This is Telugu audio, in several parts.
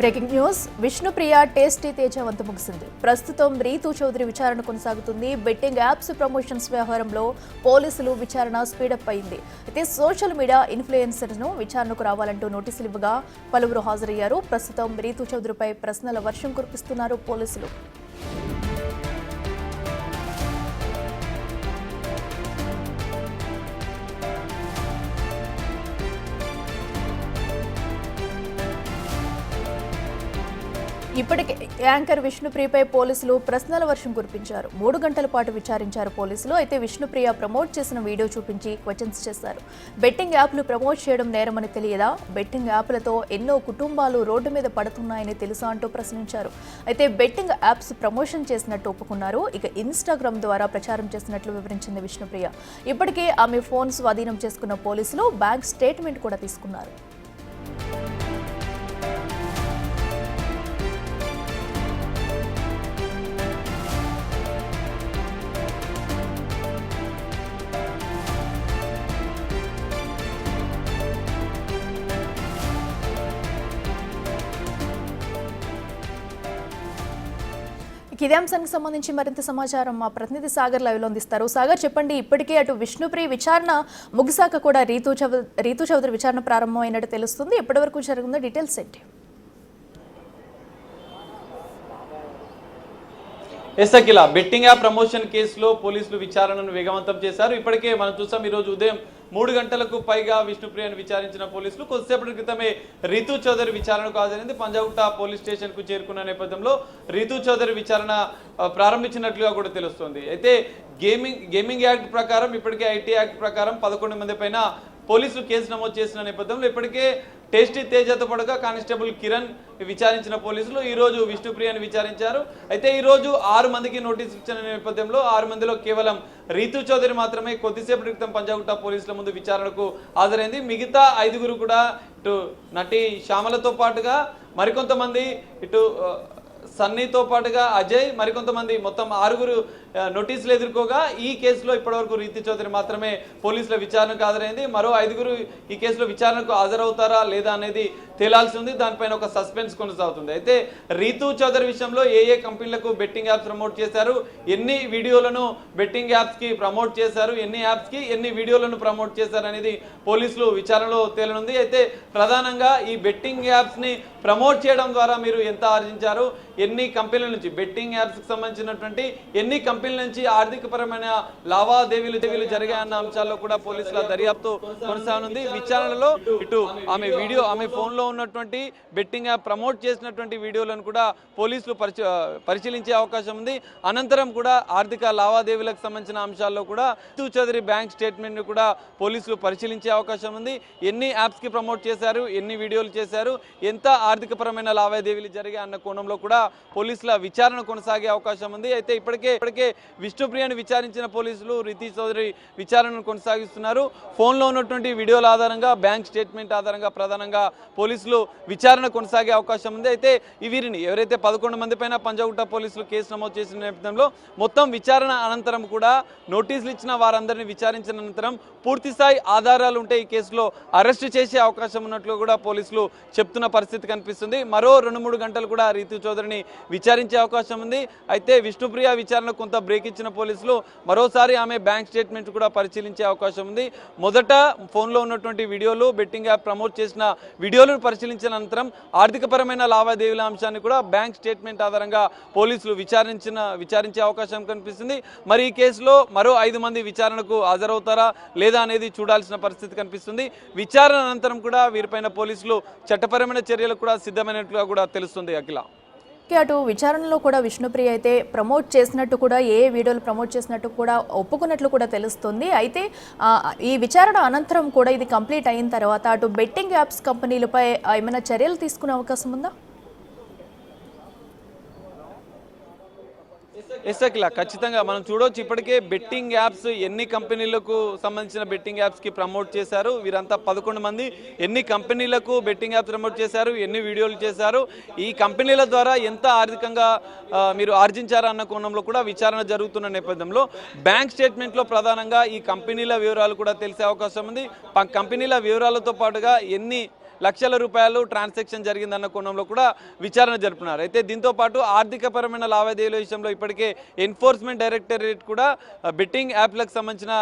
Breaking news Vishnupriya tasty Teja వంతు ముగిసింది. ప్రస్తుతం రీతూ చౌదరి విచారణ కొనసాగుతుంది. బెట్టింగ్ యాప్స్ ప్రమోషన్స్ వ్యవహారంలో పోలీసులు విచారణ స్పీడప్ అయింది. అయితే సోషల్ మీడియా ఇన్ఫ్లుయెన్సర్ను విచారణకు రావాలంటూ నోటీసులు ఇవ్వగా పలువురు హాజరయ్యారు. ప్రస్తుతం రీతూ చౌదరిపై ప్రశ్నల వర్షం కురిపిస్తున్నారు పోలీసులు. ఇప్పటికే యాంకర్ విష్ణుప్రియపై పోలీసులు ప్రశ్నల వర్షం కురిపించారు. 3 గంటల పాటు విచారించారు పోలీసులు. అయితే విష్ణుప్రియ ప్రమోట్ చేసిన వీడియో చూపించి క్వశ్చన్స్ చేశారు. బెట్టింగ్ యాప్లు ప్రమోట్ చేయడం నేరమని తెలియదా? బెట్టింగ్ యాప్లతో ఎన్నో కుటుంబాలు రోడ్డు మీద పడుతున్నాయని తెలుసా అంటూ ప్రశ్నించారు. అయితే బెట్టింగ్ యాప్స్ ప్రమోషన్ చేసినట్టు ఒప్పుకున్నారు. ఇక ఇన్స్టాగ్రామ్ ద్వారా ప్రచారం చేసినట్లు వివరించింది విష్ణుప్రియ. ఇప్పటికే ఆమె ఫోన్ స్వాధీనం చేసుకున్న పోలీసులు బ్యాంక్ స్టేట్మెంట్ కూడా తీసుకున్నారు. ఇదే అంశానికి సంబంధించి మరింత సమాచారం మా ప్రతినిధి సాగర్ లైవ్లో అందిస్తారు. సాగర్, చెప్పండి, ఇప్పటికే అటు విష్ణుప్రియ విచారణ ముగిసాక కూడా రీతూ చౌదరి విచారణ ప్రారంభమైనట్టు తెలుస్తుంది. ఎప్పటి వరకు జరుగుతుందో డీటెయిల్స్ ఏంటి? అఖిల, బెట్టింగ్ యాప్ ప్రమోషన్ కేసులో పోలీసులు విచారణను వేగవంతం చేశారు. ఇప్పటికే మనం చూసాం, ఈరోజు ఉదయం 3 గంటలకు పైగా విష్ణుప్రియను విచారించిన పోలీసులు కొద్దిసేపటి క్రితమే రీతూ చౌదరి విచారణకు హాజరైంది. పంజాగుట్ట పోలీస్ స్టేషన్ కు చేరుకున్న నేపథ్యంలో రీతూ చౌదరి విచారణ ప్రారంభించినట్లుగా కూడా తెలుస్తోంది. అయితే గేమింగ్ యాక్ట్ ప్రకారం, ఇప్పటికే ఐటీ యాక్ట్ ప్రకారం 11 మంది పైన పోలీసులు కేసు నమోదు చేసిన నేపథ్యంలో ఇప్పటికే టేస్టీ తేజతో పాటుగా కానిస్టేబుల్ కిరణ్ విచారించిన పోలీసులు ఈరోజు విష్ణుప్రియను విచారించారు. అయితే ఈరోజు 6 మందికి నోటీసు ఇచ్చిన నేపథ్యంలో 6 మందిలో కేవలం రీతూ చౌదరి మాత్రమే కొద్దిసేపటి క్రితం పంజాగుట్ట పోలీసుల ముందు విచారణకు హాజరైంది. మిగతా 5గురు కూడా ఇటు నటి శ్యామలతో పాటుగా మరికొంతమంది, ఇటు సన్నీతో పాటుగా అజయ్, మరికొంతమంది, మొత్తం 6గురు నోటీసులు ఎదుర్కోగా ఈ కేసులో ఇప్పటివరకు రీతూ చౌదరి మాత్రమే పోలీసుల విచారణకు హాజరైంది. మరో 5గురు ఈ కేసులో విచారణకు హాజరవుతారా లేదా అనేది తేలాల్సి ఉంది. దానిపైన ఒక సస్పెన్స్ కొనసాగుతుంది. అయితే రీతూ చౌదరి విషయంలో ఏ కంపెనీలకు బెట్టింగ్ యాప్స్ ప్రమోట్ చేశారు, ఎన్ని వీడియోలను బెట్టింగ్ యాప్స్కి ప్రమోట్ చేశారు, ఎన్ని యాప్స్కి ఎన్ని వీడియోలను ప్రమోట్ చేశారు అనేది పోలీసులు విచారణలో తేలనుంది. అయితే ప్రధానంగా ఈ బెట్టింగ్ యాప్స్ని ప్రమోట్ చేయడం ద్వారా మీరు ఎంత ఆర్జించారు, ఎన్ని కంపెనీల నుంచి, బెట్టింగ్ యాప్స్కి సంబంధించిన ఎన్ని కంపెనీల నుంచి ఆర్థికపరమైన లావాదేవీలు జరిగాయన్న అంశాల్లో కూడా పోలీసుల దర్యాప్తు కొనసాగనుంది. విచారణలో ఇటు ఆమె ఫోన్ లో ఉన్నటువంటి బెట్టింగ్ యాప్ ప్రమోట్ చేసినటువంటి వీడియోలను కూడా పోలీసులు పరిశీలించే అవకాశం ఉంది. అనంతరం కూడా ఆర్థిక లావాదేవీలకు సంబంధించిన అంశాల్లో కూడా రీతూ చౌదరి బ్యాంక్ స్టేట్మెంట్ ను కూడా పోలీసులు పరిశీలించే అవకాశం ఉంది. ఎన్ని యాప్స్ కి ప్రమోట్ చేశారు, ఎన్ని వీడియోలు చేశారు, ఎంత ఆర్థికపరమైన లావాదేవీలు జరిగాయి అన్న కోణంలో కూడా పోలీసుల విచారణ కొనసాగే అవకాశం ఉంది. అయితే ఇప్పటికే విష్ణుప్రియను విచారించిన పోలీసులు రీతూ చౌదరి విచారణను కొనసాగిస్తున్నారు. ఫోన్లో ఉన్నటువంటి వీడియోల ఆధారంగా, బ్యాంక్ స్టేట్మెంట్ ఆధారంగా ప్రధానంగా పోలీసులు విచారణ కొనసాగే అవకాశం ఉంది. అయితే వీరిని ఎవరైతే 11 మంది పైన పంజాగుట్ట పోలీసులు కేసు నమోదు చేసిన నేపథ్యంలో మొత్తం విచారణ అనంతరం కూడా నోటీసులు ఇచ్చిన వారందరినీ విచారించిన అనంతరం పూర్తిస్థాయి ఆధారాలు ఉంటే ఈ కేసులో అరెస్టు చేసే అవకాశం ఉన్నట్లు కూడా పోలీసులు చెప్తున్న పరిస్థితి కనిపిస్తుంది. మరో 2-3 గంటలు కూడా రీతూ చౌదరిని విచారించే అవకాశం ఉంది. అయితే విష్ణుప్రియ విచారణ కొంత బ్రేక్ ఇచ్చిన పోలీసులు మరోసారి ఆమె బ్యాంక్ స్టేట్మెంట్ కూడా పరిశీలించే అవకాశం ఉంది. మొదట ఫోన్లో ఉన్నటువంటి వీడియోలు, బెట్టింగ్ యాప్ ప్రమోట్ చేసిన వీడియోలను పరిశీలించిన అనంతరం ఆర్థికపరమైన లావాదేవీల అంశాన్ని కూడా బ్యాంక్ స్టేట్మెంట్ ఆధారంగా పోలీసులు విచారించే అవకాశం కనిపిస్తుంది. మరి ఈ కేసులో మరో 5 మంది విచారణకు హాజరవుతారా లేదా అనేది చూడాల్సిన పరిస్థితి కనిపిస్తుంది. విచారణ అనంతరం కూడా వీరిపైన పోలీసులు చట్టపరమైన చర్యలకు కూడా సిద్ధమైనట్లుగా కూడా తెలుస్తుంది. అఖిల, అటు విచారణలో కూడా విష్ణుప్రియ అయితే ప్రమోట్ చేసినట్టు కూడా, ఏ వీడియోలు ప్రమోట్ చేసినట్టు కూడా ఒప్పుకున్నట్లు కూడా తెలుస్తుంది. అయితే ఈ విచారణ అనంతరం కూడా ఇది కంప్లీట్ అయిన తర్వాత అటు బెట్టింగ్ యాప్స్ కంపెనీలపై ఏమైనా చర్యలు తీసుకునే అవకాశం ఉందా? అఖిల, ఖచ్చితంగా మనం చూడవచ్చు. ఇప్పటికే బెట్టింగ్ యాప్స్ ఎన్ని కంపెనీలకు సంబంధించిన బెట్టింగ్ యాప్స్కి ప్రమోట్ చేశారు, వీరంతా 11 మంది ఎన్ని కంపెనీలకు బెట్టింగ్ యాప్స్ ప్రమోట్ చేశారు, ఎన్ని వీడియోలు చేశారు, ఈ కంపెనీల ద్వారా ఎంత ఆర్థికంగా మీరు ఆర్జించారు అన్న కోణంలో కూడా విచారణ జరుగుతున్న నేపథ్యంలో బ్యాంక్ స్టేట్మెంట్లో ప్రధానంగా ఈ కంపెనీల వివరాలు కూడా తెలిసే అవకాశం ఉంది. కంపెనీల వివరాలతో పాటుగా ఎన్ని లక్షల రూపాయలు ట్రాన్సాక్షన్ జరిగిందన్న కోణంలో కూడా విచారణ జరుపుతున్నారు. అయితే దీంతో పాటు ఆర్థికపరమైన లావాదేవీల విషయంలో ఇప్పటికే ఎన్ఫోర్స్మెంట్ డైరెక్టరేట్ కూడా బెట్టింగ్ యాప్లకు సంబంధించిన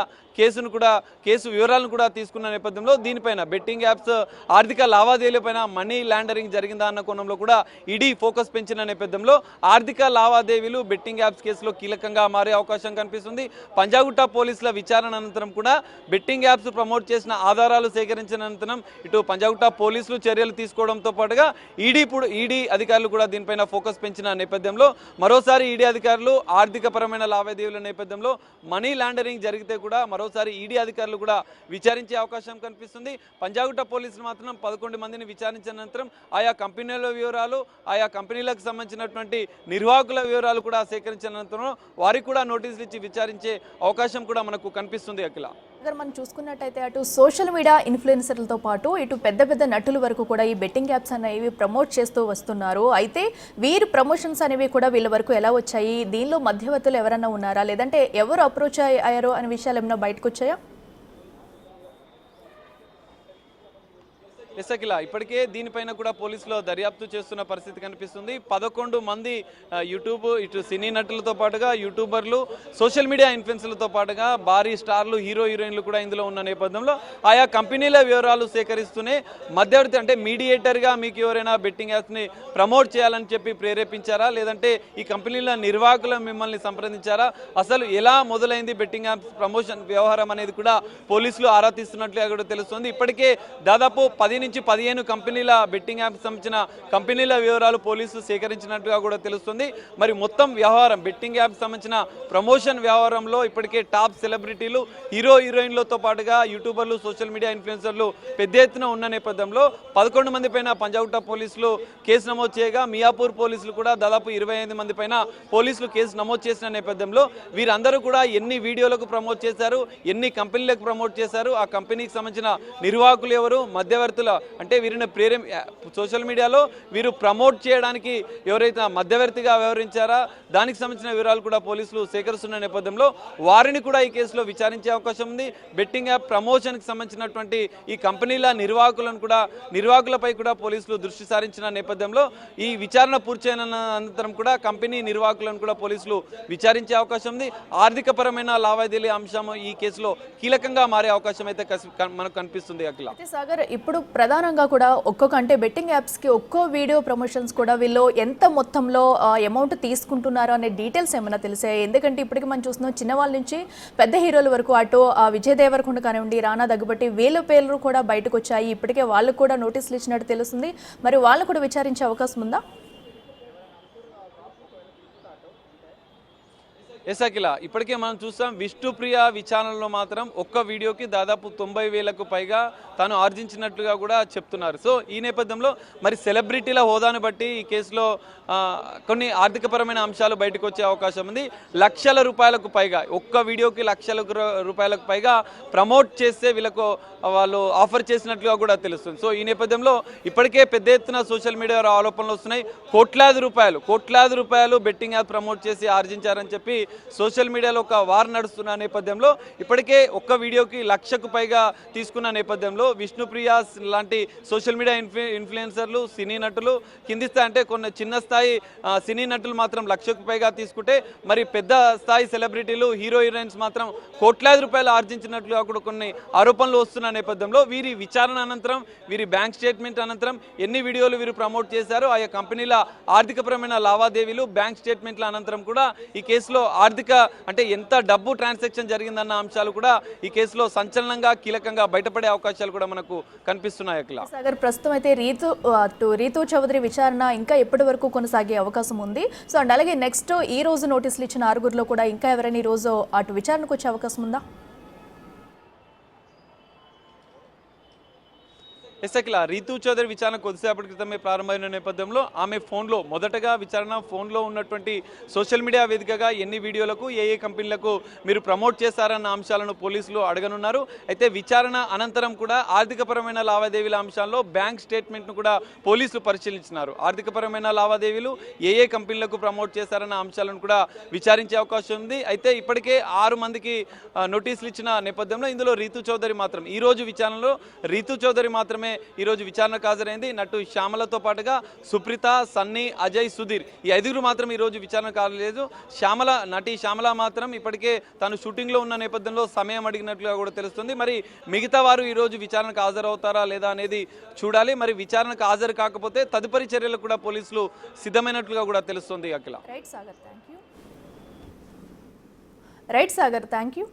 కేసు వివరాలను కూడా తీసుకున్న నేపథ్యంలో దీనిపైన బెట్టింగ్ యాప్స్ ఆర్థిక లావాదేవీలపైన మనీ లాండరింగ్ జరిగిందా అన్న కోణంలో కూడా ఈడీ ఫోకస్ పెంచిన నేపథ్యంలో ఆర్థిక లావాదేవీలు బెట్టింగ్ యాప్స్ కేసులో కీలకంగా మారే అవకాశం కనిపిస్తుంది. పంజాగుట్ట పోలీసుల విచారణ అనంతరం కూడా బెట్టింగ్ యాప్స్ ప్రమోట్ చేసిన ఆధారాలు సేకరించిన అనంతరం ఇటు పంజాగుట్ట పోలీసులు చర్యలు తీసుకోవడంతో పాటుగా ఈడీ అధికారులు కూడా దీనిపైన ఫోకస్ పెంచిన నేపథ్యంలో మరోసారి ఈడీ అధికారులు ఆర్థికపరమైన లావాదేవీల నేపథ్యంలో మనీ లాండరింగ్ జరిగితే కూడా మరోసారి ఈడీ అధికారులు కూడా విచారించే అవకాశం కనిపిస్తుంది. పంజాగుట్ట పోలీసులు మాత్రం 11 మందిని విచారించిన అనంతరం ఆయా కంపెనీల వివరాలు, ఆయా కంపెనీలకు సంబంధించినటువంటి నిర్వాహకుల వివరాలు కూడా సేకరించిన అనంతరం వారికి కూడా నోటీసులు ఇచ్చి విచారించే అవకాశం కూడా మనకు కనిపిస్తుంది. అఖిల, మనం చూసుకున్నట్టయితే అటు సోషల్ మీడియా ఇన్ఫ్లుయెన్సర్లతో పాటు ఇటు పెద్ద పెద్ద నటుల వరకు కూడా ఈ బెట్టింగ్ యాప్స్ అనేవి ప్రమోట్ చేస్తూ వస్తున్నారు. అయితే వీరు ప్రమోషన్స్ అనేవి కూడా వీళ్ళ వరకు ఎలా వచ్చాయి, దీనిలో మధ్యవర్తులు ఎవరన్నా ఉన్నారా, లేదంటే ఎవరు అప్రోచ్ అయ్యారో అనే విషయాలు ఏమైనా బయటకు వచ్చాయా? ఎస్ అఖిల, ఇప్పటికే దీనిపైన కూడా పోలీసులు దర్యాప్తు చేస్తున్న పరిస్థితి కనిపిస్తుంది. 11 మంది యూట్యూబ్ ఇటు సినీ నటులతో పాటుగా యూట్యూబర్లు, సోషల్ మీడియా ఇన్ఫ్లుయెన్సర్లతో పాటుగా భారీ స్టార్లు, హీరోయిన్లు కూడా ఇందులో ఉన్న నేపథ్యంలో ఆయా కంపెనీల వివరాలు సేకరిస్తూనే మధ్యవర్తి అంటే మీడియేటర్గా మీకు ఎవరైనా బెట్టింగ్ యాప్స్ని ప్రమోట్ చేయాలని చెప్పి ప్రేరేపించారా, లేదంటే ఈ కంపెనీల నిర్వాహకులు మిమ్మల్ని సంప్రదించారా, అసలు ఎలా మొదలైంది బెట్టింగ్ యాప్స్ ప్రమోషన్ వ్యవహారం అనేది కూడా పోలీసులు ఆరా తీస్తున్నట్లుగా కూడా తెలుస్తుంది. ఇప్పటికే దాదాపు 10 నుంచి 15 కంపెనీల బెట్టింగ్ యాప్ సంబంధించిన కంపెనీల వివరాలు పోలీసులు సేకరించినట్టుగా కూడా తెలుస్తుంది. మరి మొత్తం వ్యవహారం బెట్టింగ్ యాప్ సంబంధించిన ప్రమోషన్ వ్యవహారంలో ఇప్పటికే టాప్ సెలబ్రిటీలు, హీరోయిన్లతో పాటుగా యూట్యూబర్లు, సోషల్ మీడియా ఇన్ఫ్లుయెన్సర్లు పెద్ద ఎత్తున ఉన్న నేపథ్యంలో 11 మంది పైన పంజాగుట్ట పోలీసులు కేసు నమోదు చేయగా మియాపూర్ పోలీసులు కూడా దాదాపు 25 మంది పైన పోలీసులు కేసు నమోదు చేసిన నేపథ్యంలో వీరందరూ కూడా ఎన్ని వీడియోలకు ప్రమోట్ చేశారు, ఎన్ని కంపెనీలకు ప్రమోట్ చేశారు, ఆ కంపెనీకి సంబంధించిన నిర్వాహకులు ఎవరు, మధ్యవర్తుల అంటే వీరిని సోషల్ మీడియాలో వీరు ప్రమోట్ చేయడానికి ఎవరైతే మధ్యవర్తిగా వ్యవహరించారా దానికి సంబంధించిన వివరాలు కూడా పోలీసులు సేకరిస్తున్న నేపథ్యంలో వారిని కూడా ఈ కేసులో విచారించే అవకాశం ఉంది. బెట్టింగ్ యాప్ ప్రమోషన్కి సంబంధించినటువంటి ఈ కంపెనీల నిర్వాహకులపై కూడా పోలీసులు దృష్టి సారించిన నేపథ్యంలో ఈ విచారణ పూర్తయిన అనంతరం కూడా కంపెనీ నిర్వాహకులను కూడా పోలీసులు విచారించే అవకాశం ఉంది. ఆర్థికపరమైన లావాదేవీల అంశం ఈ కేసులో కీలకంగా మారే అవకాశం అయితే మనకు కనిపిస్తుంది. అఖిల, సాగర్, ఇప్పుడు ప్రధానంగా కూడా అంటే బెట్టింగ్ యాప్స్కి ఒక్కో వీడియో ప్రమోషన్స్ కూడా వీళ్ళు ఎంత మొత్తంలో అమౌంట్ తీసుకుంటున్నారో అనే డీటెయిల్స్ ఏమైనా తెలిసాయి? ఎందుకంటే ఇప్పటికీ మనం చూస్తున్నాం చిన్నవాళ్ళ నుంచి పెద్ద హీరోల వరకు, అటు విజయ్ దేవరకొండ కానివ్వండి, రానా దగ్గబట్టి వీళ్ళ పేర్లు కూడా బయటకు వచ్చాయి. ఇప్పటికే వాళ్ళకు కూడా నోటీసులు ఇచ్చినట్టు తెలుస్తుంది. మరి వాళ్ళు కూడా విచారించే అవకాశం ఉందా? ఎస్ అఖిల, ఇప్పటికే మనం చూస్తాం విష్ణుప్రియ విచారణలో మాత్రం ఒక్క వీడియోకి దాదాపు 90,000కు పైగా తాను ఆర్జించినట్లుగా కూడా చెప్తున్నారు. సో ఈ నేపథ్యంలో మరి సెలబ్రిటీల హోదాను బట్టి ఈ కేసులో కొన్ని ఆర్థికపరమైన అంశాలు బయటకు వచ్చే అవకాశం ఉంది. లక్షల రూపాయలకు పైగా, ఒక్క వీడియోకి లక్షల రూపాయలకు పైగా ప్రమోట్ చేస్తే వీళ్ళకు వాళ్ళు ఆఫర్ చేసినట్లుగా కూడా తెలుస్తుంది. సో ఈ నేపథ్యంలో ఇప్పటికే పెద్ద ఎత్తున సోషల్ మీడియాలో ఆరోపణలు వస్తున్నాయి. కోట్లాది రూపాయలు బెట్టింగ్ యాప్ ప్రమోట్ చేసి ఆర్జించారని చెప్పి సోషల్ మీడియాలో ఒక వార్ నడుస్తున్న నేపథ్యంలో ఇప్పటికే ఒక్క వీడియోకి 1,00,000కు పైగా తీసుకున్న నేపథ్యంలో విష్ణుప్రియ లాంటి సోషల్ మీడియా ఇన్ఫ్లుయెన్సర్లు, సినీ నటులు, కింది స్థాయి అంటే కొన్ని చిన్న స్థాయి సినీ నటులు మాత్రం 1,00,000కు పైగా తీసుకుంటే మరి పెద్ద స్థాయి సెలబ్రిటీలు, హీరోయిన్స్ మాత్రం కోట్లాది రూపాయలు ఆర్జించినట్లుగా కూడా కొన్ని ఆరోపణలు వస్తున్న నేపథ్యంలో వీరి విచారణ అనంతరం, వీరి బ్యాంక్ స్టేట్మెంట్ అనంతరం ఎన్ని వీడియోలు వీరు ప్రమోట్ చేశారు, ఆయా కంపెనీల ఆర్థికపరమైన లావాదేవీలు, బ్యాంక్ స్టేట్మెంట్ల అనంతరం కూడా ఈ కేసులో అంటే ఎంత డబ్బు ట్రాన్సాక్షన్ జరిగిందన్న అంశాలు కూడా ఈ కేసులో సంచలనంగా, కీలకంగా బయటపడే అవకాశాలు కూడా మనకు కనిపిస్తున్నాయి. అఖిల, సాగర్, ప్రస్తుతం అయితే రీతూ చౌదరి విచారణ ఇంకా ఎప్పటి వరకు కొనసాగే అవకాశం ఉంది. సో అండ్ అలాగే నెక్స్ట్ ఈ రోజు నోటీసులు ఇచ్చిన 6గురిలో కూడా ఇంకా ఎవరైనా ఈ రోజు అటు విచారణకు వచ్చే అవకాశం ఉందా? ఎస్ అఖిల, రీతూ చౌదరి విచారణ కొద్దిసేపటి క్రితమే ప్రారంభమైన నేపథ్యంలో ఆమె ఫోన్లో మొదటగా విచారణ ఫోన్లో ఉన్నటువంటి సోషల్ మీడియా వేదికగా ఎన్ని వీడియోలకు ఏ కంపెనీలకు మీరు ప్రమోట్ చేశారన్న అంశాలను పోలీసులు అడగనున్నారు. అయితే విచారణ అనంతరం కూడా ఆర్థికపరమైన లావాదేవీల అంశాల్లో బ్యాంక్ స్టేట్మెంట్ను కూడా పోలీసులు పరిశీలించినారు. ఆర్థికపరమైన లావాదేవీలు ఏ కంపెనీలకు ప్రమోట్ చేశారన్న అంశాలను కూడా విచారించే అవకాశం ఉంది. అయితే ఇప్పటికే 6 మందికి నోటీసులు ఇచ్చిన నేపథ్యంలో ఇందులో రీతూ చౌదరి మాత్రం ఈ రోజు విచారణలో రీతూ చౌదరి మాత్రమే ఈరోజు విచారణకు హాజరైంది. నటు శ్యామలతో పాటుగా సుప్రీత, సన్నీ, అజయ్, సుధీర్ ఈ 5గురు మాత్రం ఈరోజు విచారణకు హాజరలేదు. నటి శ్యామల మాత్రం ఇప్పటికే తాను షూటింగ్లో ఉన్న నేపథ్యంలో సమయం అడిగినట్లుగా కూడా తెలుస్తుంది. మరి మిగతా వారు ఈరోజు విచారణకు హాజరవుతారా లేదా అనేది చూడాలి. మరి విచారణకు హాజరు కాకపోతే తదుపరి చర్యలకు కూడా పోలీసులు సిద్ధమైనట్లుగా కూడా తెలుస్తుంది. Akhila. Right Sagar, thank you.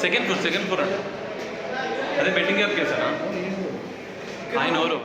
Second floor అండి. అదే బెట్టింగ్ యాప్ కేసానా ఆయన ఎవరు